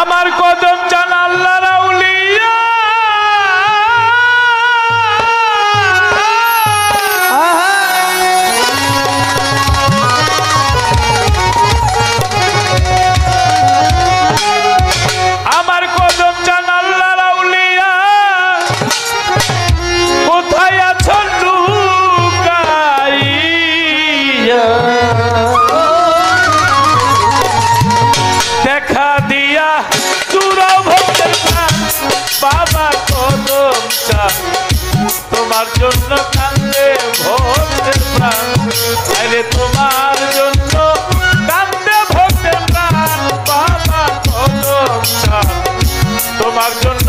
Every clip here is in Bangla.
আমার কদম চান আল্লাহর আউলিয়া আমার কদম চান আল্লাহর আউলিয়া কোথায় আছো লুকাইয়া দেখা দিয়া চূড়া ভক্তের প্রাণ বাবা কদম চান তোমার জন্য কান্দে ভক্তের প্রাণ আরে তোমার জন্য কান্দে ভক্তের প্রাণ বাবা কদম চান তোমার জন্য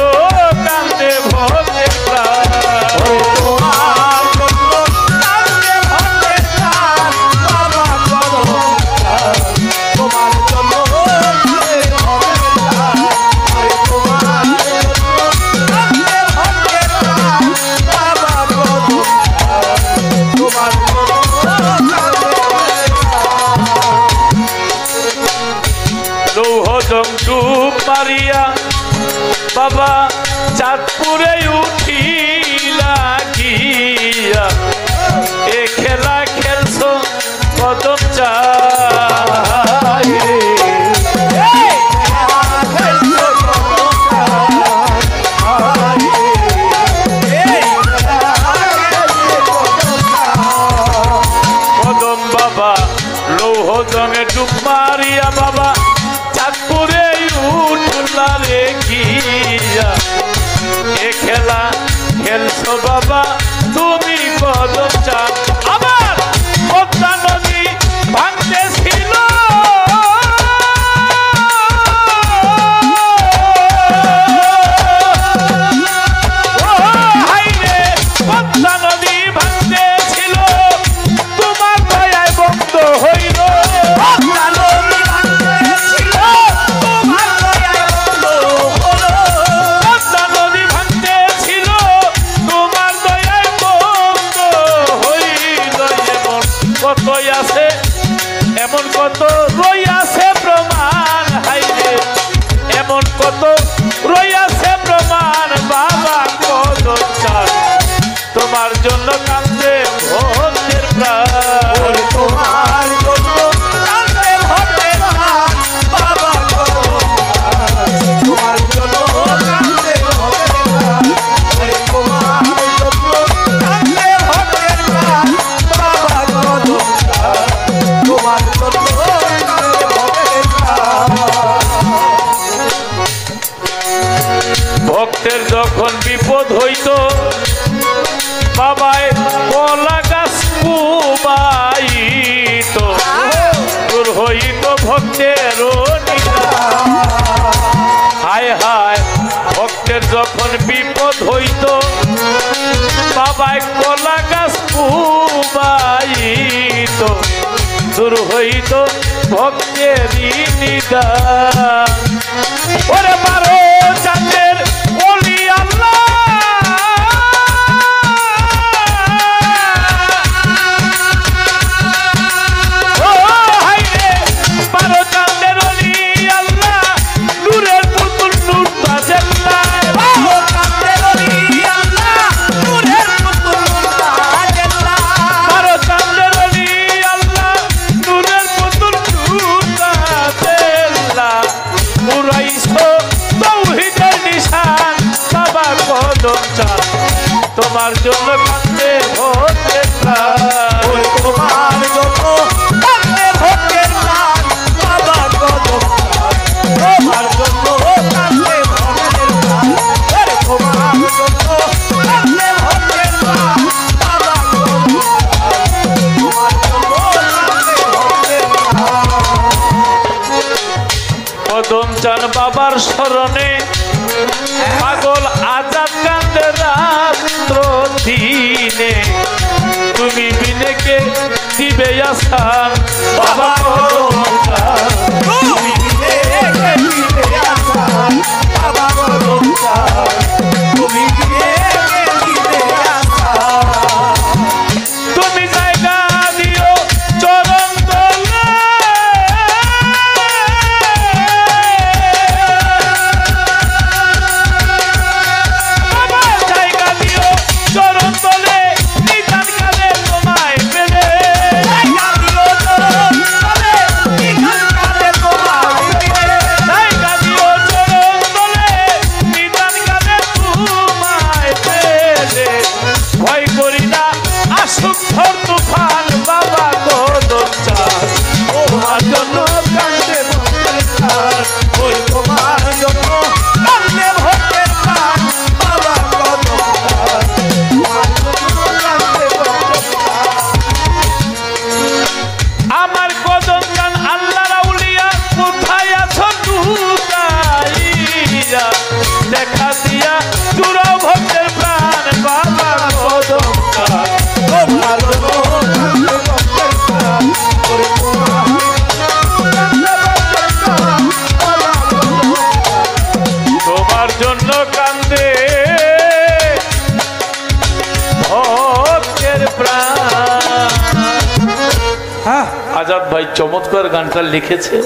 কান্দে ভক্তের প্রাণ তোমার জন্য কান্দে ভক্তের প্রাণ বাবা কদম চান তোমার জন্য ডুব মারিয়া বাবা চাঁদপুরে উঠিলা গিয়া এ খেলা খেলছো কদম চাই কদম বাবা লৌহ জঙে ডুব মারিয়া বাবা চাঁদপুরে উঠলা রে গিয়া এ খেলা খেলছো বাবা তুমি কদম চান আবার পদ্মা নদী ভাঙতে ছিল পদ্মা নদী ভাঙতে ছিল তোমার দয়ায় বন্ধ হইল এমন কত রইয়াছে প্রমাণ হাইরে এমন কত রইয়াছে প্রমাণ বাবা কদম চান তোমার জন্য কান্দে ভক্তের প্রাণ তোমার জন্য কান্দে ভক্তের প্রাণ বাবা কদম চান তোমার জন্য কান্দে ভক্তের প্রাণ তোমার জন্য কান্দে ভক্তের প্রাণ বাবা কদম চান তোমার জন্য ভক্তের যখন বিপদ হইত বাবায় কলা গাছ কুবাইত দূর হইত ভক্তের হায় হায় ভক্তের যখন বিপদ হইত বাবায় কলা গাছ কুবাইত দূর হইত ভক্তেরই নিদান ওরে বারো চাঁদের ওলি আল্লাহ ও হাইরে বারো চাঁদের ওলি আল্লাহ নূরের পুতুল নূর তাজেল্লাহ বারো চাঁদের ওলি আল্লাহ নূরের পুতুল নূর তাজেল্লাহ বারো চাঁদের ওলি আল্লাহ নূরের পুতুল নূর তাজেল্লাহ পুরাইছো তৌহিদের নিশান বাবা কদম চান তোমার জন্য কান্দে ভক্তের প্রাণ তোমার জন্য কান্দে ভক্তের প্রাণ বাবা কদম চান তোমার জন্য কান্দে ভক্তের প্রাণ তোমার জন্য কান্দে ভক্তের প্রাণ বাবা কদম চান তোমার জন্য কান্দে ভক্তের প্রাণ কদম চান বাবার শরণে পাগল আজাদ কান্দে রাত্র দিনে তুমি বিনেকে দিবে আসান বাবা কদম চান তুমি বিনেকে দিবে আসান বাবা কদম চান তুমি বিনেকে দিবে আসান তুমি জায়গা দিও চরণ তলে ভাই চমৎকার গানটা লিখেছে।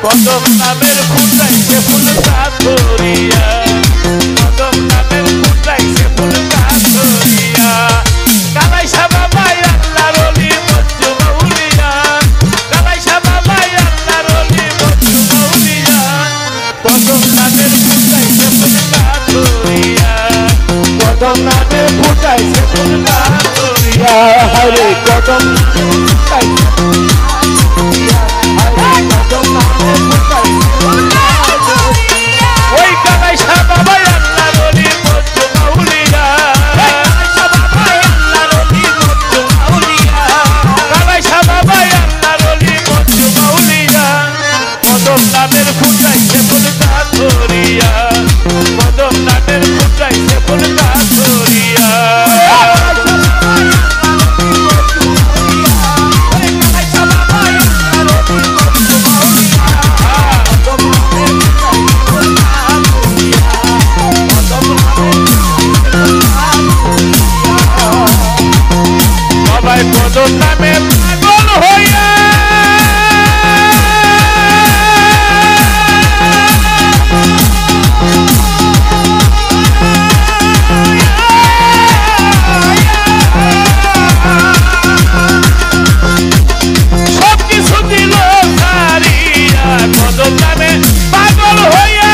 কদম নামের ফুটাইছে ফুল কাতরিয়া, কদম নামের ফুটাইছে ফুল কাতরিয়া, কালাইসা বাবাই আল্লাহর ওলি মঞ্জু মাউলিয়া, কালাইসা বাবাই আল্লাহর ওলি মঞ্জু মাউলিয়া, কদম নামের ফুটাইছে ফুল কাতরিয়া, কদম নামের ফুটাইছে ফুল কাতরিয়া, হরে কদম ফুটাইছে ওই কালাইসা বাবাই আল্লাহর ওলি মঞ্জু মাউলিয়া, কালাইসা বাবাই আল্লাহর ওলি মঞ্জু মাউলিয়া, কালাইসা বাবাই আল্লাহর ওলি মঞ্জু মাউলিয়া, কদম নামের ফুটাইছে ফুল কাতরিয়া, কদম নামের ফুটাইছে ফুল কাতরিয়া। কদম নামে পাগল হইয়া সব কিছু দিল সারিয়া, কদম নামে পাগল হইয়া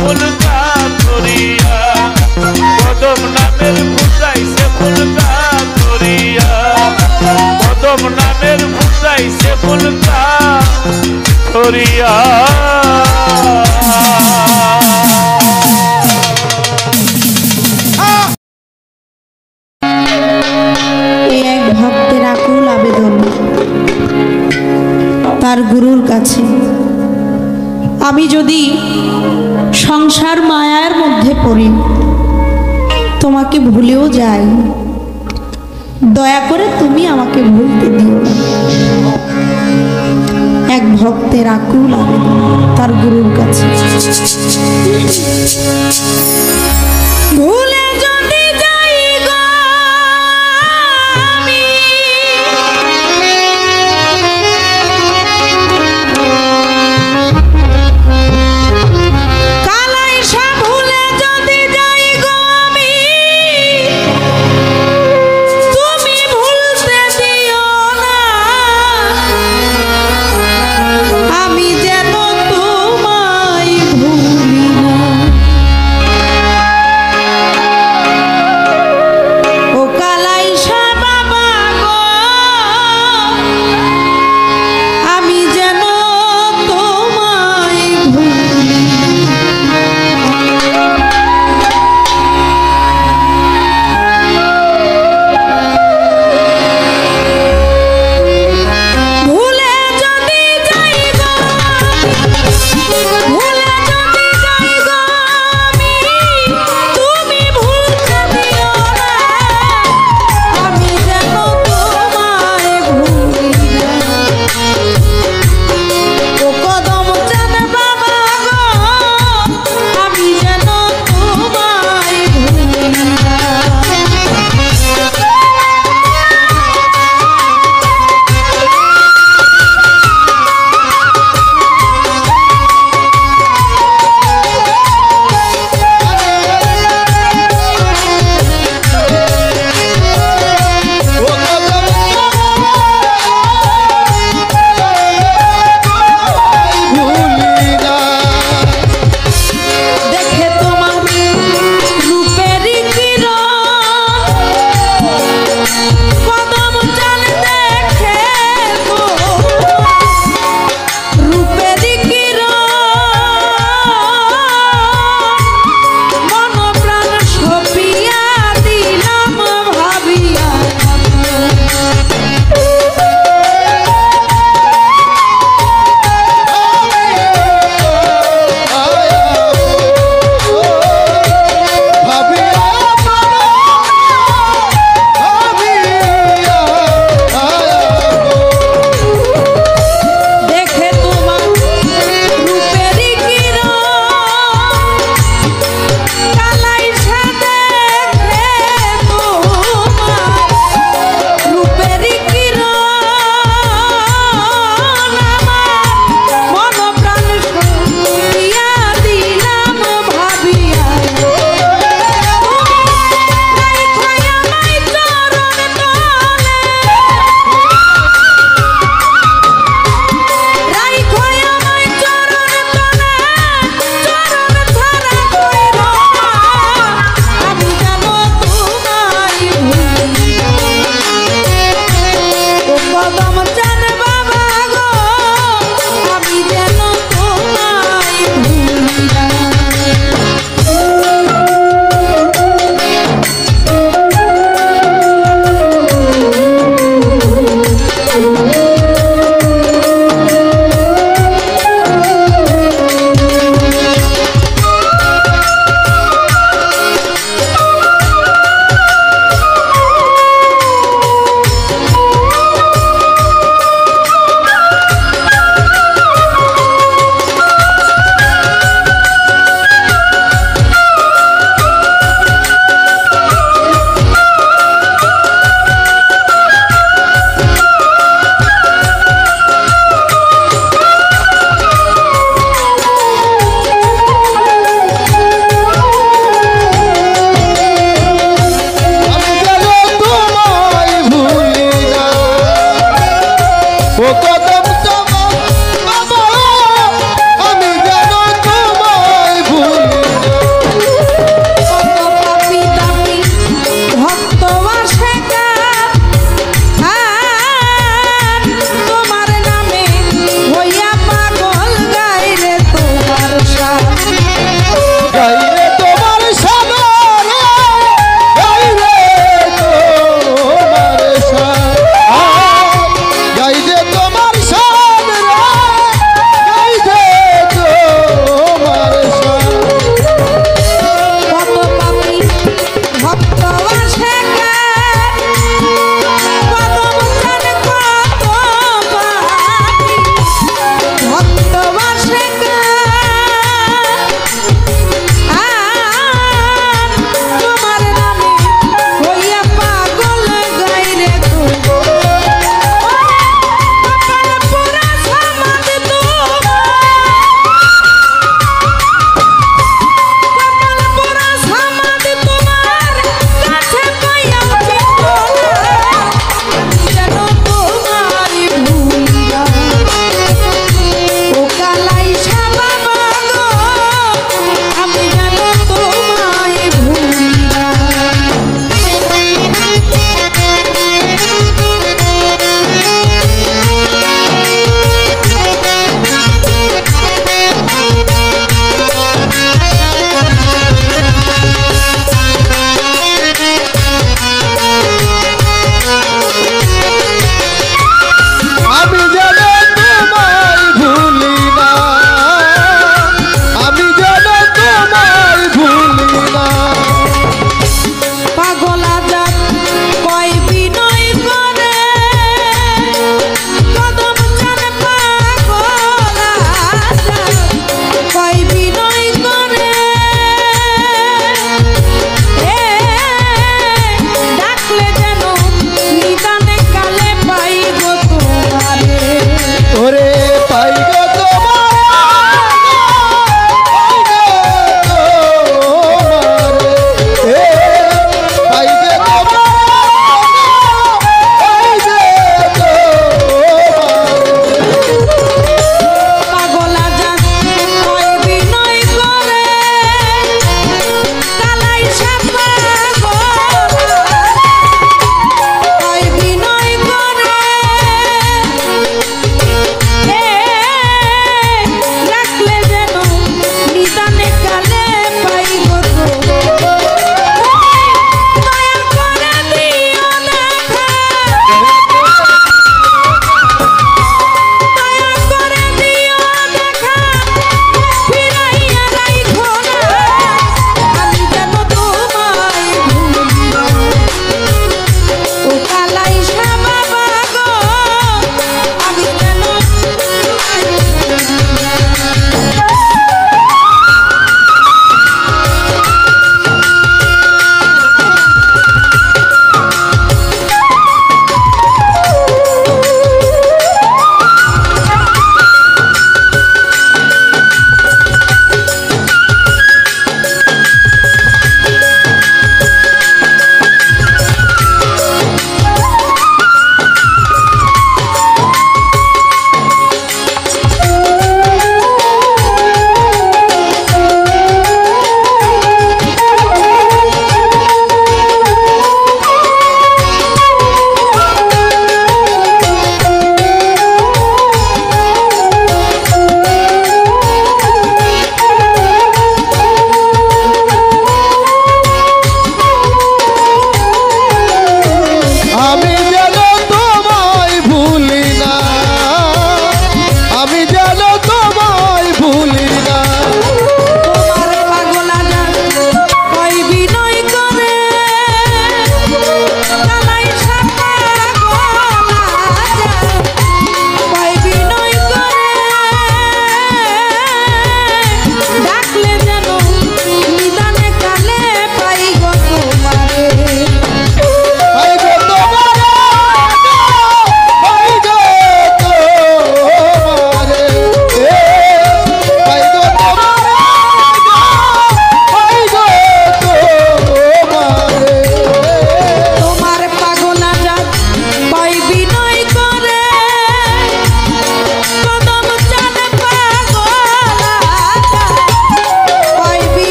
ফুল কাতরিয়া কদম নামের ফুটাইছে ফুল কাতরিয়া কদম নামের ফুটাইছে ফুল কাতরিয়া এক ভক্তের আকুল আবেদন তার গুরুর কাছে, আমি যদি সংসার মায়ার মধ্যে পড়ি, তোমাকে ভুলেও যাই, দয়া করে তুমি আমাকে ভুলতে দিও। এক ভক্তের আকুল আবেদন তার গুরুর কাছে। ভুলে যদি যাই গো আমি, কালাইসা ভুলে যদি যাই গো আমি, তুমি ভুলতে দিও না, আমি যেন তোমায় ভুলি না।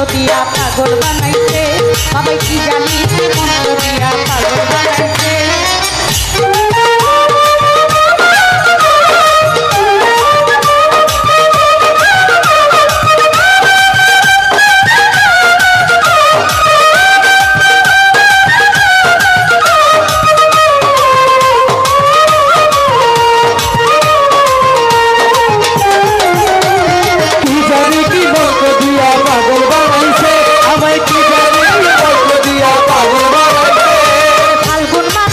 দিয়া পাগল বানাইছে বাবাই কি জানি কি মন্ত্র দিয়া পাগল বানাইছে ফাল্গুন মাস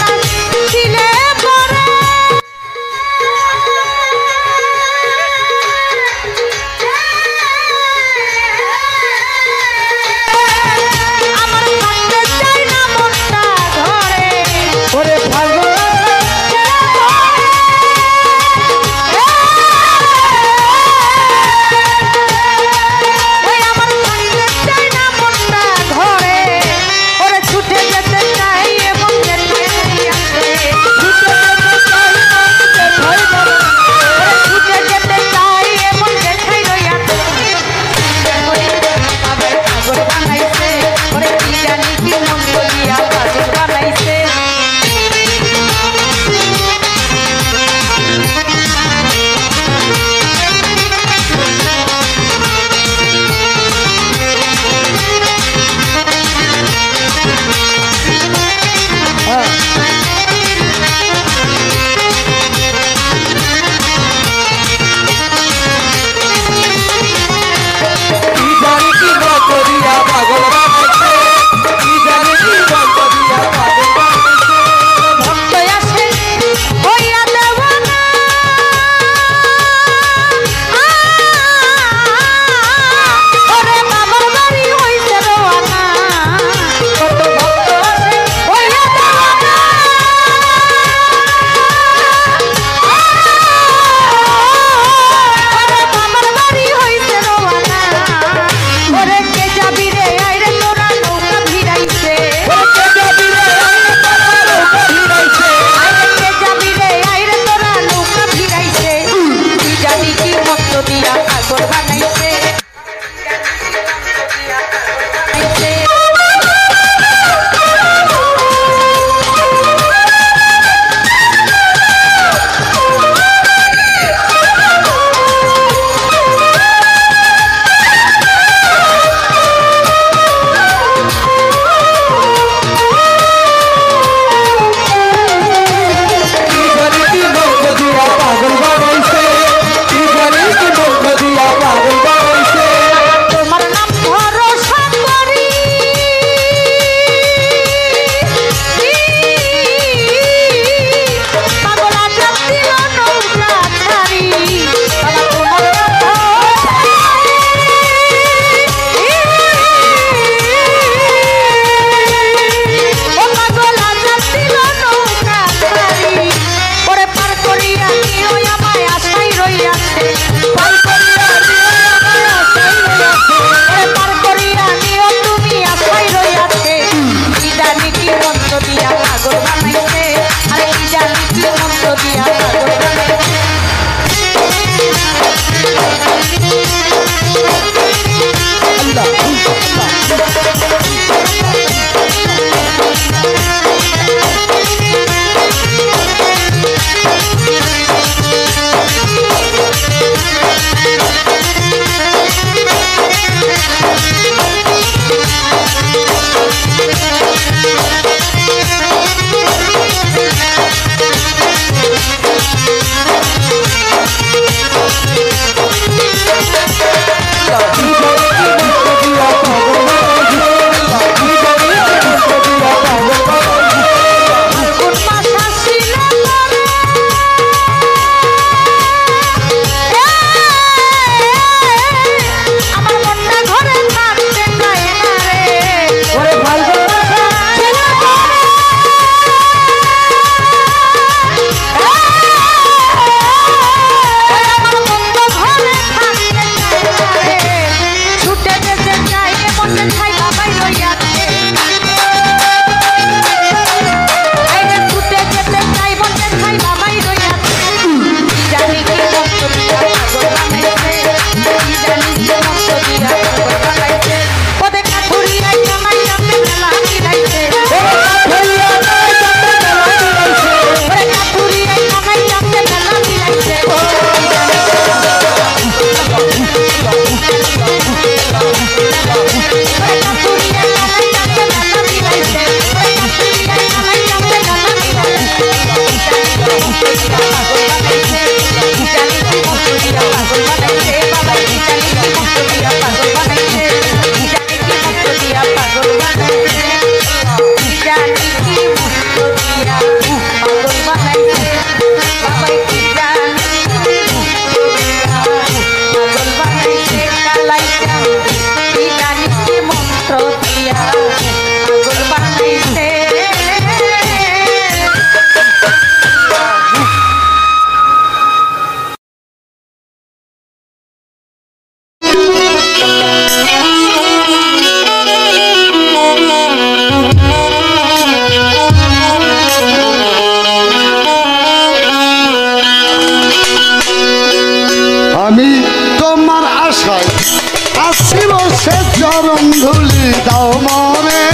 ধুলি দাও মরে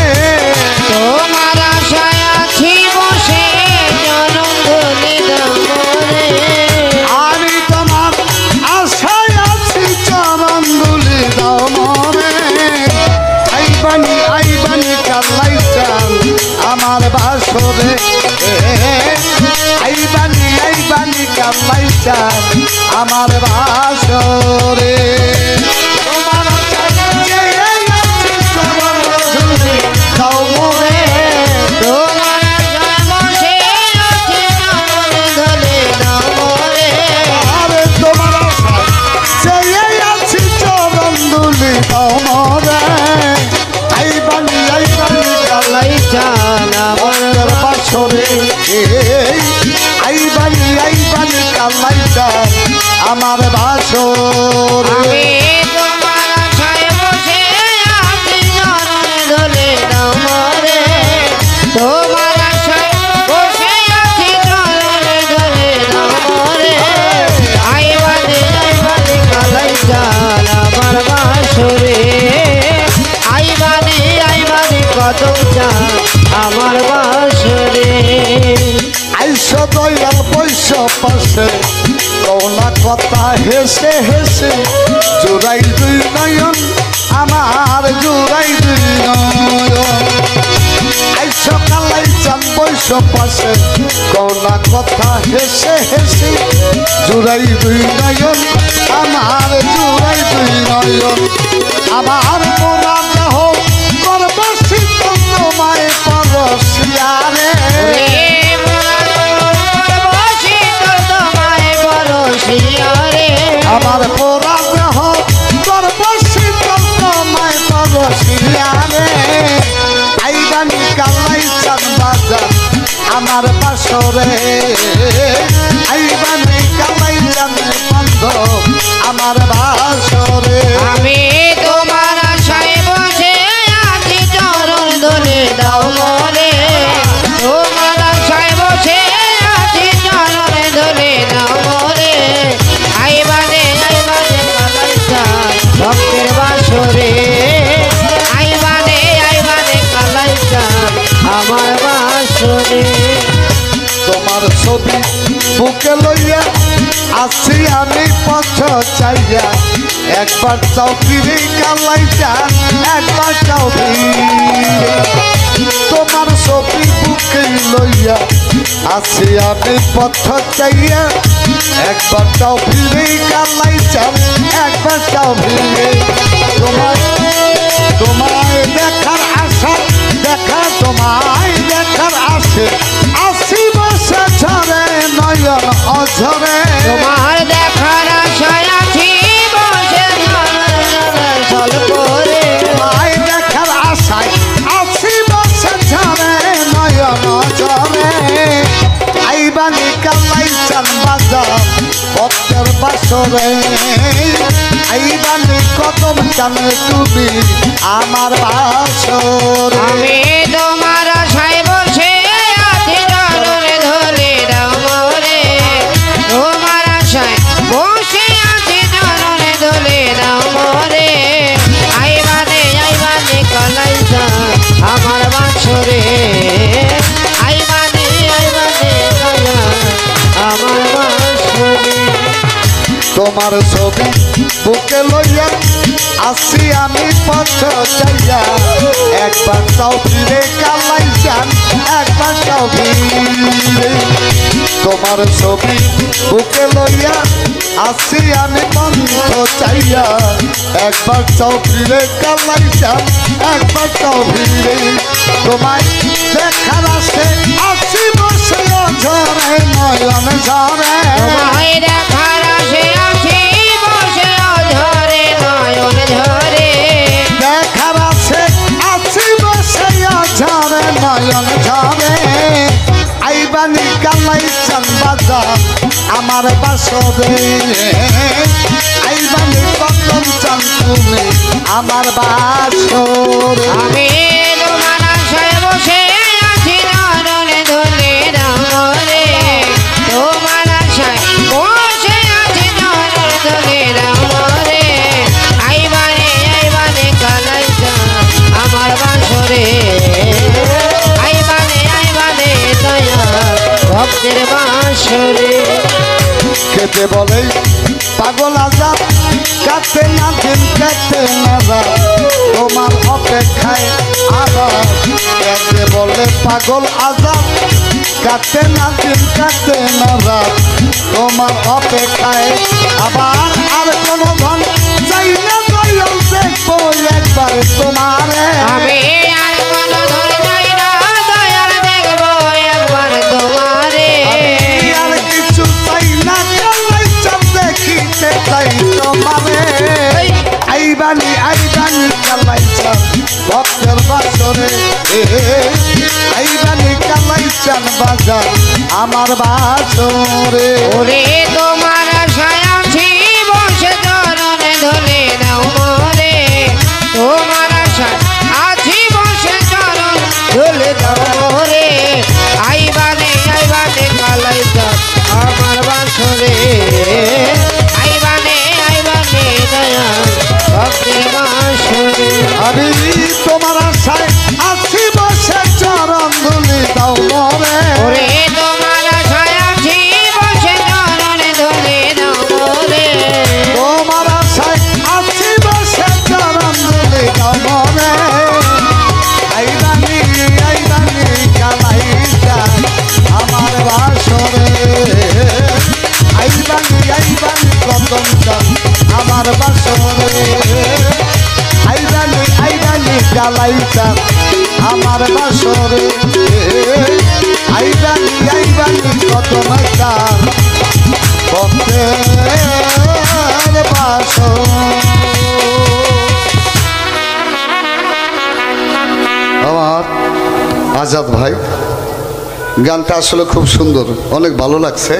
তোমার আশায় আছি বসে চরণ ধুলি দাও মোরে আমি তোমার আশায় আছি চরণ ধুলি দাও মরে আইবানি কালাই চাল আমার বাসরে আইবানি কালাই চাল আমার বাসরে তোমার আশায় আছি চরণ ধুলি দাও মরে তোমার আশায় বসে আছি চরণ ধুলি দাও মোরে আরে তোমার আশায় আছি চরণ ধুলি দাও মরে আইবানি কালাই চাল আমার বাসরে আইবানি কালাই চাল আমার বাসরে আমি তোমার আশায় বসে আছি চরণ ধুলি দাও মোরে তোমার আশায় বসে আছি চরণ ধুলি দাও মোরে আইবানি কালাই চাল আমার বাসরে আইবানি কদম চাল আমার বাসরে আইসো দয়াল বৈশ পাশে কৌনা কথা হেসে হেসে জোড়াই দুই নয়ন আমার জোড়াই দুই নয়ন আইসো কালাই চান বৈশ পাশে কৌনা কথা হেসে হেসে জোড়াই দুই নয়ন আমার জোড়াই দুই নয়ন আমার মোরা দেহ করব শীতল তোমায় পরশিয়ারে আমার পোড়া দেহ করব শীতল তোমায় পরশিয়ারে আইবানি কালাই চান বাজার আমার বাসরে আইবানি কালাই চান বন্ধ আমার বাসরে আমি তোমার আশায় বসে আছি চরণ ধুলি দাও মোরে তোমার আশায় বসে আছি চরণ ধুলি দাও মোরে আইবানে কালাই চাল ভক্তের বাসরে আইবানে কালাই চাল আমার বাসরে তোমার ছবি বুকে লইয়া আছি আমি পথ চাইয়া একবার চাও ফিরে কালাই চান একবার চাও ফিরে তোমার ছবি বুকে লইয়া আছি আমি পথ চাইয়া একবার চাও ফিরে কালাই চান একবার চাও ফিরে তোমায় দেখার আশা তোমায় দেখার আসে আসি বসে ঝরে নয়ন অঝরে তোমার দেখার আশায় আছি বসে চল করে তোমায় দেখার আশায় আসি বসে ঝরে নয়ন অঝরে আইবানি কালাই চান বাজার ভক্তের বাসরে আইবানি কদম চান তুমি আমার বাসরে আমি তোমার আশায় বসে আছি চরণ ধুলি দাও মোরে তোমার আশায় বসে আছি চরণ ধুলি দাও মোরে আইবানে কালাই চাল আমার বাসরে আইবানে কালাই আমার বাসরে তোমার ছবি বুকে লইয়া আসি আমি পথ চাইয়া একবার চাও ফিরে কালাই চান একবার চাও ফিরে তোমার ছবি বুকে লইয়া আসি আমি পথ চাইয়া একবার চাও ফিরে কালাই চান একবার চাও ফিরে তোমায় দেখার আসে আসি বসে ঝরে নয়ন ঝরে তোমায় দেখার আশে আছি বসে ঝরে নয়ন ঝরে দেখার আছে আছি বসে ঝরে নয়ন ঝরে আইবানি কালাই চান বাজার আমার বাসরে আইবানি কদম চান তুমি আমার বাসরে আমি তোমার আশায় বসে আছি চরণ ধুলি দাও মোরে তোমার আশায় বসে আছি চরণ ধুলি দাও মোরে আইবানে কালাই চাল ভক্তের বাসরে কেটে বলে পাগল আজাদ কাটে না দিন কাটে না রাত তোমার অপেক্ষায় আবার কেটে বলে পাগল আজাদ কাটে না দিন কাটে না রাত তোমার অপেক্ষায় আবার আর কোনো ধন চাই না দয়াল দেখবো একবার তোমারে আমি আর কোনো ধন চাই না দয়াল দেখবো একবার তোমারে আমি আর কিছু চাই না কালাই চাপ দেখিতে চাই তোমারে আইবানি কালাই চাপ ভক্তের বাসরে আইবানি কালাই চাপ বাজার আমার বাসরে ওরে তোমার আশায় আছি বসে চরণে ধরে দাও মোরে তোমার আশায় আছি বসে চরণ ধরে দাও মোরে আইবানে কালাই চাপ আমার বাসরে আইবানে দয়াল ভক্তের বাসরে আমি তোমার আশায় আছি বসে চরণ ধুলি দাও মরে ওরে তোমার আশায় আছি বসে চরণে ধরে দাও মোরে তোমার আশায় আছি বসে চরণ ধুলি দাও মরে আইবানি কালাই চাপ আমার বাসরে আইবানি কদম চাপ আমার বাসরে আইবানি কালাই চাপ আমার বাসরে আইবানি কদম চাপ ভক্তের বাসর আমার আজাদ ভাই গানটা আসলে খুব সুন্দর অনেক ভালো লাগছে